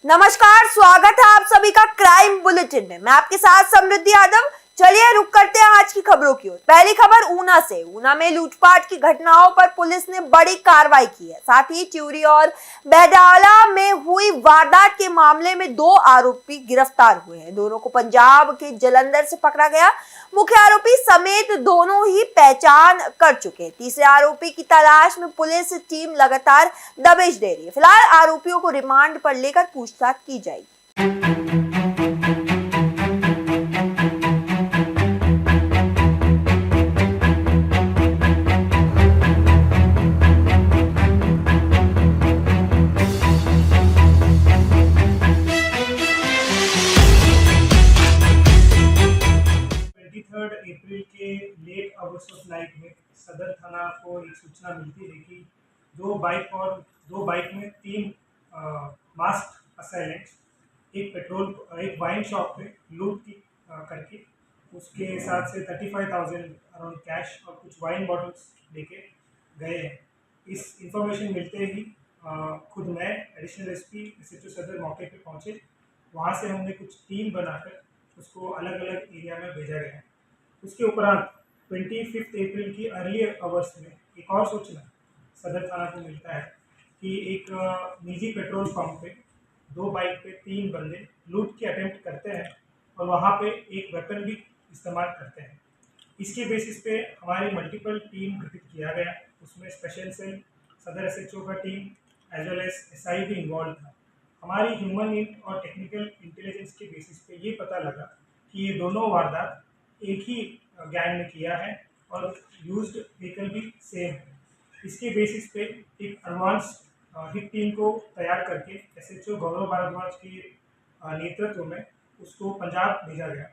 नमस्कार, स्वागत है आप सभी का क्राइम बुलेटिन में। मैं आपके साथ समृद्धि यादव। चलिए रुक करते हैं आज की खबरों की ओर। पहली खबर ऊना से। ऊना में लूटपाट की घटनाओं पर पुलिस ने बड़ी कार्रवाई की है। साथ ही चिउरी और बैडाला में हुई वारदात के मामले में 2 आरोपी गिरफ्तार हुए हैं। दोनों को पंजाब के जलंधर से पकड़ा गया। मुख्य आरोपी समेत दोनों ही पहचान कर चुके हैं। तीसरे आरोपी की तलाश में पुलिस टीम लगातार दबिश दे रही है। फिलहाल आरोपियों को रिमांड पर लेकर पूछताछ की जाएगी। 23 अप्रैल के लेट आवर्स ऑफ नाइट में सदर थाना को एक सूचना मिलती है कि दो बाइक में 3 मास्क असैलेंट्स एक वाइन शॉप पे लूट की करके उसके साथ से 35,000 अराउंड कैश और कुछ वाइन बॉटल्स लेके गए हैं। इस इंफॉर्मेशन मिलते ही खुद मैं एडिशनल एसपी SHO सदर मौके पे पहुंचे। वहाँ से हमने कुछ टीम बनाकर उसको अलग अलग एरिया में भेजा गया है। उसके उपरांत 25 अप्रैल की अर्ली आवर्स में एक और सूचना सदर थाना को मिलता है कि एक निजी पेट्रोल पंप पे 2 बाइक पे 3 बंदे लूट के अटेम्प्ट करते हैं और वहाँ पे एक वेपन भी इस्तेमाल करते हैं। इसके बेसिस पे हमारी मल्टीपल टीम गठित किया गया। उसमें स्पेशल सेल, सदर SHO का team as well as SI भी इन्वॉल्व था। हमारी ह्यूमन और टेक्निकल इंटेलिजेंस के बेसिस पे ये पता लगा कि ये दोनों वारदात एक ही गैंग ने किया है और यूज्ड व्हीकल भी सेम है। इसके बेसिस पे एक एडवांस हिट टीम को तैयार करके SHO गौरव भारद्वाज के नेतृत्व में उसको पंजाब भेजा गया।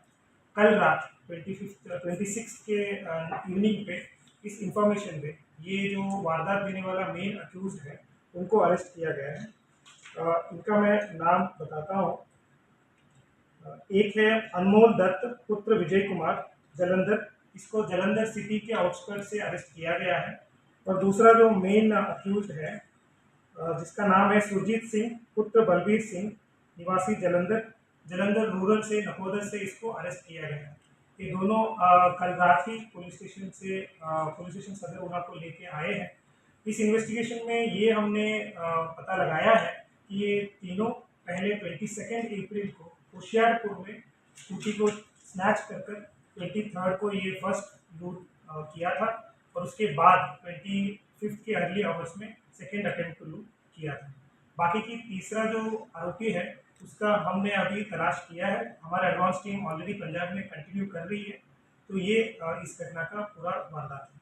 कल रात 26 के इवनिंग पे इस इंफॉर्मेशन पे ये जो वारदात देने वाला मेन अक्यूज है उनको अरेस्ट किया गया है। इनका मैं नाम बताता हूँ। एक है अनमोल दत्त पुत्र विजय कुमार जलंधर, इसको जलंधर सिटी के आउटस्कर्ट से अरेस्ट किया गया है। और दूसरा जो मेन अक्यूज है जिसका नाम है सुरजीत सिंह पुत्र बलबीर सिंह निवासी जलंधर रूरल से नकोदर से इसको अरेस्ट किया गया है। ये दोनों कल रात ही पुलिस स्टेशन सदर ऊना को लेके आए हैं। इस इन्वेस्टिगेशन में ये हमने पता लगाया है कि ये तीनों पहले 22 अप्रैल को होशियारपुर में स्कूटी को स्नैच कर 23 को ये फर्स्ट लूट किया था और उसके बाद 25 के अर्ली आवर्स में सेकेंड अटेम्प्ट लूट किया था। बाकी की तीसरा जो आरोपी है उसका हमने अभी तलाश किया है। हमारा एडवांस टीम ऑलरेडी पंजाब में कंटिन्यू कर रही है। तो ये इस घटना का पूरा वारदात है।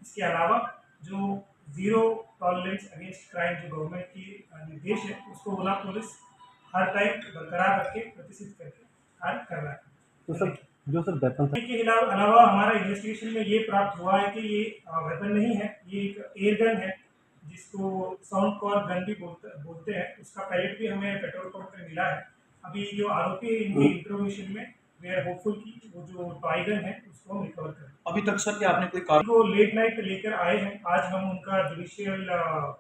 इसके अलावा जो जीरो टॉलरेंस अगेंस्ट क्राइम जो गवर्नमेंट की निर्देश है उसको ऊना पुलिस हर टाइम बरकरार रख के प्रतिष्ठित करके कार्य कर रहा है। तो सर वेपन के अलावा हमारा इन्वेस्टिगेशन में ये प्राप्त हुआ है कि ये वेपन नहीं है, ये एक एयर गन है जिसको साउंड कॉर गन भी बोलते हैं। उसका पैलेट भी हमें पेट्रोल पंप पे मिला है। अभी जो आरोपी है इनके इंट्रोगेशन में वी आर होपफुल कि वो जो टॉय गन है उसको हम रिकवर करें। अभी तक सर क्या आपने कोई वो लेट नाइट लेकर आए हैं। आज हम उनका जुडिशियल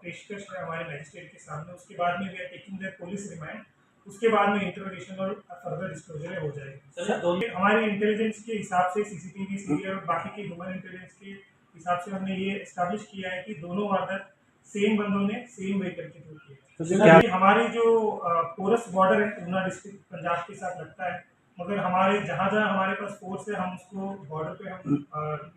पेशकश है हमारे मजिस्ट्रेट के सामने। उसके बाद में we are taking the police remand. उसके बाद में इंटरोगेशन और फर्दर डिस्क्लोजर हो जाएगी। हमारी इंटेलिजेंस के हिसाब से CCTV सीरियल और बाकी के ह्यूमन इंटेलिजेंस के हिसाब से हमने ये एस्टैब्लिश किया है कि दोनों वारदात सेम बंदों ने सेम व्हीकल के थ्रू किया। हमारी जो पोरस बॉर्डर है ऊना डिस्ट्रिक्ट पंजाब के साथ लगता है, मगर हमारे जहाँ हमारे पास फोर्स है हम उसको बॉर्डर पे हम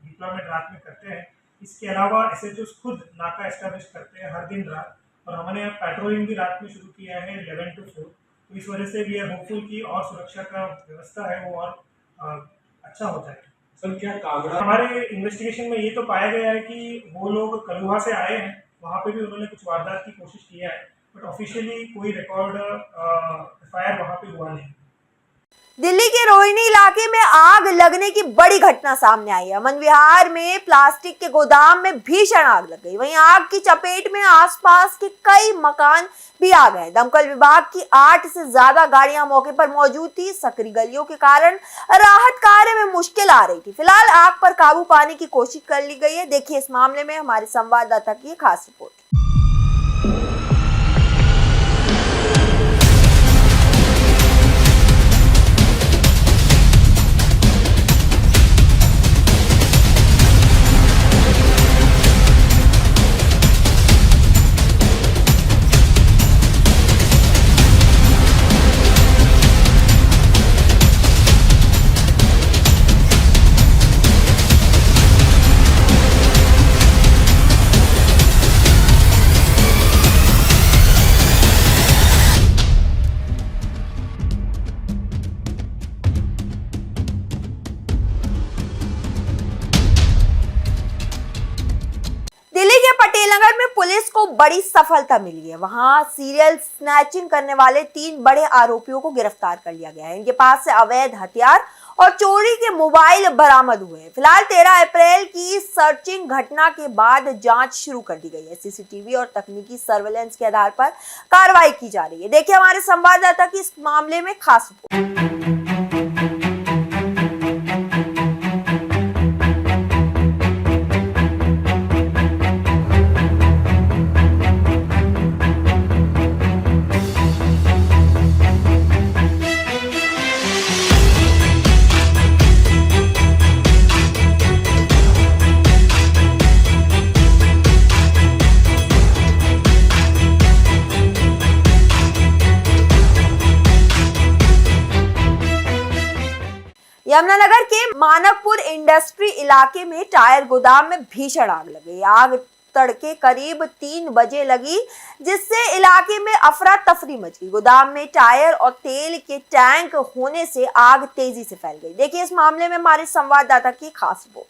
डिप्लॉयमेंट रात में करते हैं। इसके अलावा SHOs खुद नाका एस्टैब्लिश करते हैं हर दिन रात और हमने पेट्रोलिंग भी रात में शुरू किया है 11 to 4। तो इस वजह से वी आर होपफुल की और सुरक्षा का व्यवस्था है वो और अच्छा हो जाए। सर क्या कागड़ा हमारे इन्वेस्टिगेशन में ये तो पाया गया है कि वो लोग कलुहा से आए हैं, वहाँ पे भी उन्होंने कुछ वारदात की कोशिश किया है, बट ऑफिशियली कोई रिकॉर्ड FIR वहाँ पे हुआ नहीं। दिल्ली के रोहिणी इलाके में आग लगने की बड़ी घटना सामने आई है। अमन विहार में प्लास्टिक के गोदाम में भीषण आग लग गई। वहीं आग की चपेट में आसपास के कई मकान भी आ गए। दमकल विभाग की 8 से ज्यादा गाड़ियां मौके पर मौजूद थी। सकरी गलियों के कारण राहत कार्य में मुश्किल आ रही थी। फिलहाल आग पर काबू पाने की कोशिश कर ली गई है। देखिए इस मामले में हमारे संवाददाता की खास रिपोर्ट। बड़ी सफलता मिली है। वहां सीरियल स्नैचिंग करने वाले 3 बड़े आरोपियों को गिरफ्तार कर लिया गया है। इनके पास से अवैध हथियार और चोरी के मोबाइल बरामद हुए हैं। फिलहाल 13 अप्रैल की सर्चिंग घटना के बाद जांच शुरू कर दी गई है। सीसीटीवी और तकनीकी सर्वेलेंस के आधार पर कार्रवाई की जा रही है। देखिए हमारे संवाददाता की इस मामले में खास रिपोर्ट। यमुनानगर के मानकपुर इंडस्ट्री इलाके में टायर गोदाम में भीषण आग लग गई। आग तड़के करीब 3 बजे लगी, जिससे इलाके में अफरा तफरी मच गई। गोदाम में टायर और तेल के टैंक होने से आग तेजी से फैल गई। देखिए इस मामले में हमारे संवाददाता की खास रिपोर्ट।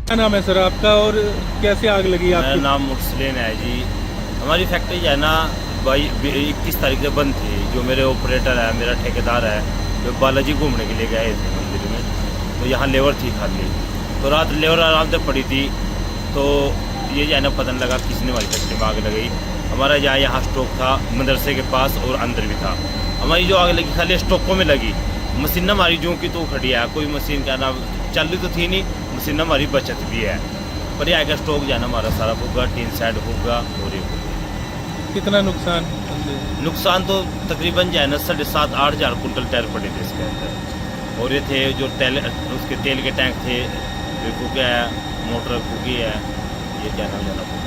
क्या नाम है सर आपका और कैसे आग लगी मेरा आपकी? नाम मुर्सलीन है जी। हमारी फैक्ट्री जो है ना 21 तारीख से बंद थी। जो मेरे ऑपरेटर है, मेरा ठेकेदार है, जो बालाजी घूमने के लिए गए थे मंदिर में, तो यहाँ लेबर थी खाली। तो रात लेबर आराम से पड़ी थी, तो ये जो है ना पता नहीं लगा किसने हमारी फैक्ट्री में आग लगाई। हमारा यहाँ स्टॉक था मदरसे के पास और अंदर भी था। हमारी जो आग लगी खाली स्टॉकों में लगी। मशीन हमारी जो की तो खड़ी है, कोई मशीन का नाम चालू तो थी नहीं, मशीन हमारी बचत भी है। पर यह आएगा स्टॉक जाना हमारा सारा होगा, टीन साइड होगा और ये होगा। कितना नुकसान? नुकसान तो तकरीबन जो है ना 7,500-8 हज़ार कुंटल टायर पड़े थे इसके अंदर। और ये थे जो उसके तेल के टैंक थे, फूके है, मोटर फूकी है, ये क्या नाम जाना पड़ा।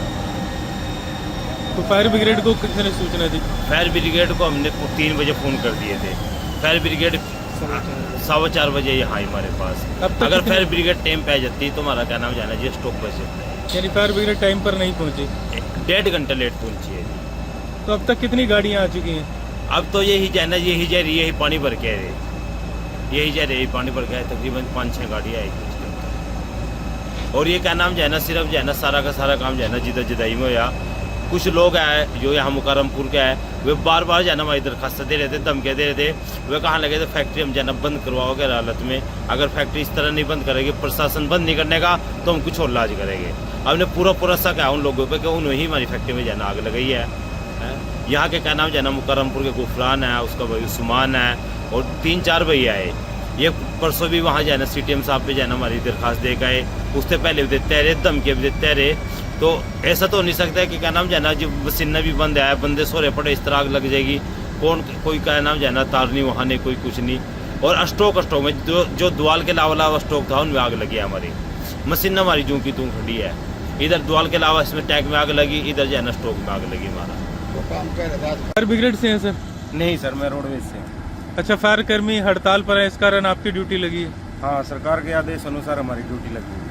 तो फायर ब्रिगेड को किसने सूचना दी? फायर ब्रिगेड को हमने 3 बजे फ़ोन कर दिए थे। फायर ब्रिगेड 4:15 बजे यहाँ हमारे पास। अगर फायर ब्रिगेड टाइम पे आ जाती तो हमारा क्या नाम जाना जी स्टॉक बच जाता है। यानी फायर ब्रिगेड टाइम पर नहीं पहुंची? 1.5 घंटा लेट पहुंची है जी। तो अब तक कितनी गाड़ियां आ चुकी हैं? अब तो यही जाना, यही जा रही, यही पानी भर के है, यही जा रही, पानी भर के है। तकरीबन 5-6 गाड़ियाँ आएगी उसके अंदर। और ये क्या नाम जाना सिर्फ जाना सारा का सारा काम जाना जिदा जिदाई में या कुछ लोग हैं जो यहाँ मुकरमपुर के हैं, वे बार बार जाना हमारी दरखास्त दे रहे थे, धमके दे रहे थे। वे कहाँ लगे थे फैक्ट्री हम जाना बंद करवाओगे हालत में। अगर फैक्ट्री इस तरह नहीं बंद करेगी, प्रशासन बंद नहीं करने का, तो हम कुछ और लाज करेंगे। हमने पूरा शक है उन लोगों पे कि उन्होंने ही हमारी फैक्ट्री में जाना आग लगाई है। यहाँ के क्या नाम जाना मुकरमपुर के गुफरान है, उसका भाई उस्मान है और 3-4 भैया है। ये परसों भी वहाँ जाना CTM साहब पे जाना हमारी दरखास्त दे गए। उससे पहले भी देते रहे, धमके भी देते रहे। तो ऐसा तो हो नहीं सकता है कि क्या नाम जाना जो मशीन भी बंद है, बंदे सोरे पड़े, इस तरह आग लग जाएगी। कोई क्या नाम जाना तार नहीं वहाँ नहीं, कोई कुछ नहीं। और स्टॉक में जो द्वाल के अलावा स्टॉक था उनमें आग लगी है। हमारी मशीन हमारी जूं की तूं खड़ी है। इधर द्वाल के अलावा इसमें टैंक में आग लगी, इधर जाना स्टॉक में आग लगी हमारा। फायर ब्रिगेड से हैं सर? नहीं सर, मैं रोडवेज से। अच्छा, फायर कर्मी हड़ताल पर है, इस कारण आपकी ड्यूटी लगी है? हाँ, सरकार के आदेश अनुसार हमारी ड्यूटी लगी है।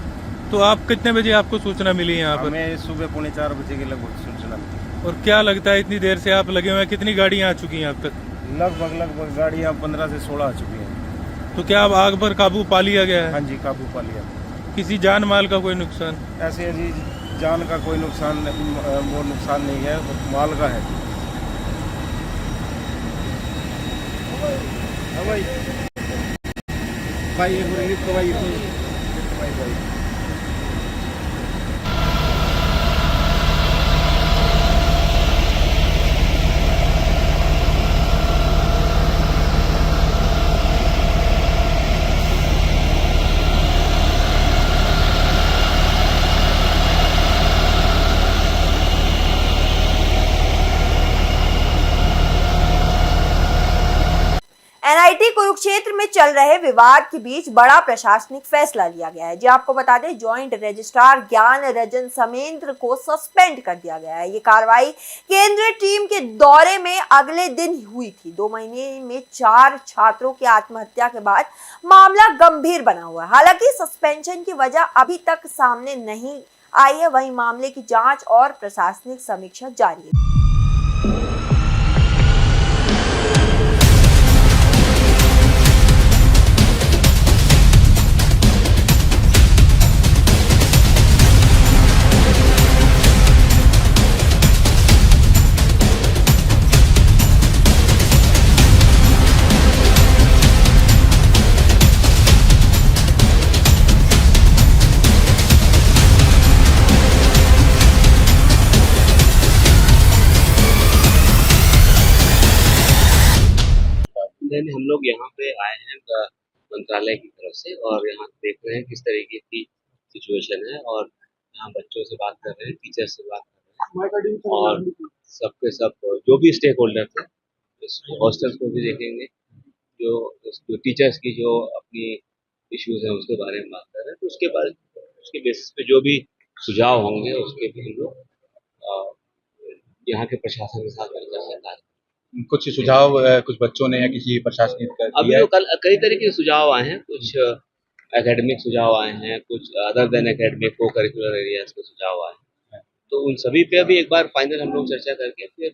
तो आप कितने बजे आपको सूचना मिली यहाँ पर? हमें सुबह 3:45 बजे के लगभग सूचना मिली। और क्या लगता है इतनी देर से आप लगे हुए हैं, कितनी गाड़ियाँ आ चुकी हैं अब तक? लगभग गाड़ियाँ 15 से 16 आ चुकी हैं। तो क्या अब आग पर काबू पा लिया गया है? हाँ जी, काबू पा लिया। किसी जान माल का कोई नुकसान? ऐसे जी जान का कोई नुकसान वो नुकसान नहीं है, माल का है। भाई एनआईटी कुरुक्षेत्र में चल रहे विवाद के बीच बड़ा प्रशासनिक फैसला लिया गया है। जी आपको बता दें, जॉइंट रजिस्ट्रार ज्ञान रंजन समेंद्र को सस्पेंड कर दिया गया है। ये कार्रवाई केंद्रीय टीम के दौरे में अगले दिन हुई थी। 2 महीने में 4 छात्रों की आत्महत्या के बाद मामला गंभीर बना हुआ है। हालांकि सस्पेंशन की वजह अभी तक सामने नहीं आई है, वहीं मामले की जांच और प्रशासनिक समीक्षा जारी है। हम लोग यहाँ पे आए हैं मंत्रालय की तरफ से और यहाँ देख रहे हैं किस तरीके की सिचुएशन है और यहाँ बच्चों से बात कर रहे हैं, टीचर से बात कर रहे हैं और सबके सब जो भी स्टेक होल्डर थे हॉस्टल्स को भी देखेंगे, जो टीचर्स की जो अपनी इश्यूज हैं उसके बारे में बात कर रहे हैं। तो उसके बेसिस पे जो भी सुझाव होंगे उसके भी हम लोग यहाँ के प्रशासन के साथ मिलकर सरकार कुछ सुझाव कुछ बच्चों ने या किसी प्रशासनिक अभी तो कल कई तरीके के सुझाव आए हैं, कुछ एकेडमिक सुझाव आए हैं, कुछ अदर देन एकेडमिक को करिकुलर एरियाज के सुझाव आए हैं। तो उन सभी पे भी एक बार फाइनल हम लोग चर्चा करके फिर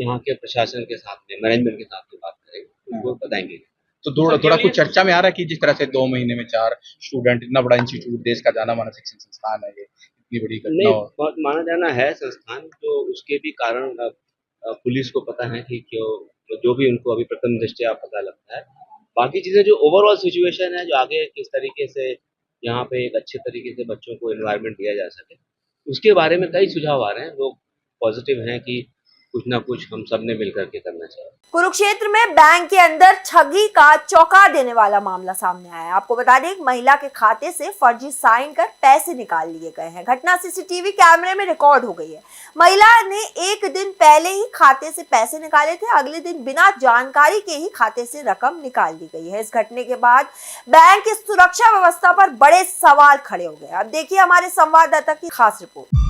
यहाँ के प्रशासन के साथ में मैनेजमेंट के साथ में बात करेंगे, उनको बताएंगे। तो थोड़ा कुछ चर्चा में आ रहा है कि जिस तरह से 2 महीने में 4 स्टूडेंट, इतना बड़ा इंस्टीट्यूट, देश का जाना माना शिक्षण संस्थान है, ये इतनी बड़ी घटना बहुत माना जाना है संस्थान, तो उसके भी कारण पुलिस को पता है कि क्यों, जो भी उनको अभी प्रथम दृष्टया पता लगता है। बाकी चीजें जो ओवरऑल सिचुएशन है, जो आगे किस तरीके से यहाँ पे एक अच्छे तरीके से बच्चों को एनवायरनमेंट दिया जा सके, उसके बारे में कई सुझाव आ रहे हैं। लोग पॉजिटिव हैं कि कुछ ना कुछ हम सब ने मिलकर के करना चाहिए। कुरुक्षेत्र में बैंक के अंदर ठगी का चौंका देने वाला मामला सामने आया है। आपको बता दें, एक महिला के खाते से फर्जी साइन कर पैसे निकाल लिए गए हैं। घटना सीसीटीवी कैमरे में रिकॉर्ड हो गई है। महिला ने एक दिन पहले ही खाते से पैसे निकाले थे, अगले दिन बिना जानकारी के ही खाते से रकम निकाल दी गई है। इस घटने के बाद बैंक की सुरक्षा व्यवस्था पर बड़े सवाल खड़े हो गए। अब देखिए हमारे संवाददाता की खास रिपोर्ट।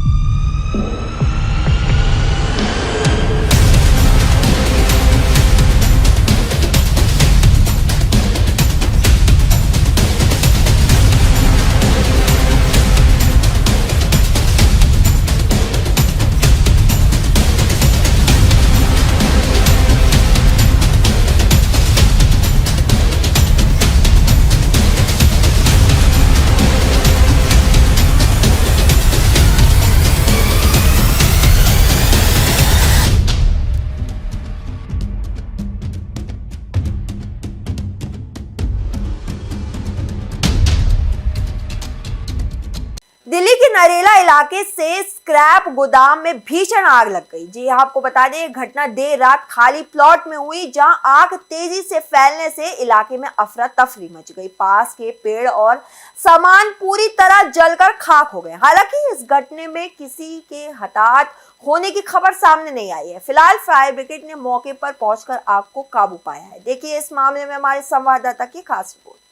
दिल्ली के नरेला इलाके से स्क्रैप गोदाम में भीषण आग लग गई। जी आपको बता दें, घटना देर रात खाली प्लॉट में हुई, जहां आग तेजी से फैलने से इलाके में अफरा तफरी मच गई। पास के पेड़ और सामान पूरी तरह जलकर खाक हो गए। हालांकि इस घटने में किसी के हताहत होने की खबर सामने नहीं आई है। फिलहाल फायर ब्रिगेड ने मौके पर पहुंचकर आग को काबू पाया है। देखिए इस मामले में हमारे संवाददाता की खास रिपोर्ट।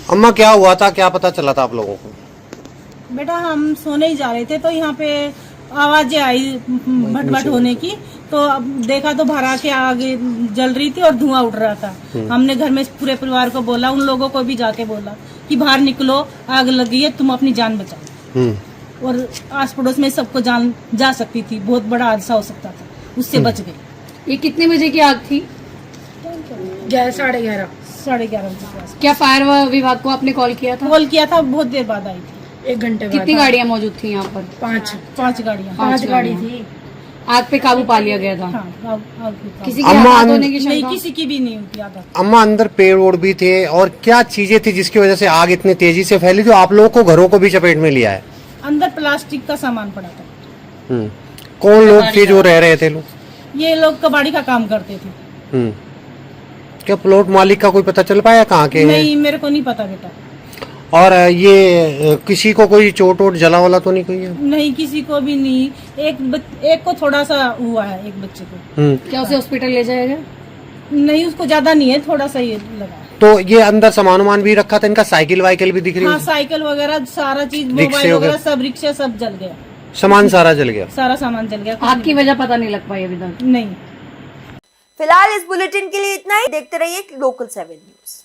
अम्मा क्या हुआ था, क्या पता चला था आप लोगों को? बेटा हम सोने ही जा रहे थे तो यहाँ पे आवाजें आई भट होने की, तो अब देखा तो भरा के आग जल रही थी और धुआं उठ रहा था। हमने घर में पूरे परिवार को बोला, उन लोगों को भी जाके बोला कि बाहर निकलो, आग लगी है, तुम अपनी जान बचाओ। और आस पड़ोस में सबको जान जा सकती थी, बहुत बड़ा हादसा हो सकता था, उससे बच गए। ये कितने बजे की आग थी? 11:30 बजे के पास। क्या फायर विभाग को आपने कॉल किया था? कॉल किया था, बहुत देर बाद आई थी, 1 घंटे बाद। कितनी गाड़ियाँ मौजूद थी यहाँ पर? 5 गाड़ियाँ। 5 गाड़ी थी। आग पे काबू पा लिया गया था। हाँ आग भी था। किसी की अम्मा हताहत होने की नहीं, शंका? किसी की भी नहीं होती आदत। अम्मा अंदर पेड़ ओड़ भी थे और क्या चीजें थी जिसकी वजह से आग इतनी तेजी से फैली जो आप लोगों को घरों को भी चपेट में लिया है? अंदर प्लास्टिक का सामान पड़ा था। कौन लोग थे जो रह रहे थे लोग? ये लोग कबाड़ी का काम करते थे। क्या प्लॉट मालिक का कोई पता चल पाया कहाँ के हैं? नहीं, मेरे को नहीं पता बेटा। और ये किसी को कोई चोट वोट जला वाला तो नहीं कोई है? नहीं, किसी को भी नहीं। एक को थोड़ा सा हुआ है, एक बच्चे को। क्या उसे हॉस्पिटल ले जाएगा? नहीं, उसको ज्यादा नहीं है, थोड़ा सा ये लगा है। तो ये अंदर सामान वामान भी रखा था इनका? साइकिल वाइकिल भी दिख रही हाँ, है? साइकिल वगैरह सारा चीज, रिक्शे मोबाइल वगैरह वगैरह? सब, रिक्शा सब जल गया। सामान सारा जल गया? सारा सामान जल गया। आग की वजह पता नहीं लग पाई अभी तक। नहीं। फिलहाल इस बुलेटिन के लिए इतना ही। देखते रहिए लोकल 7 न्यूज।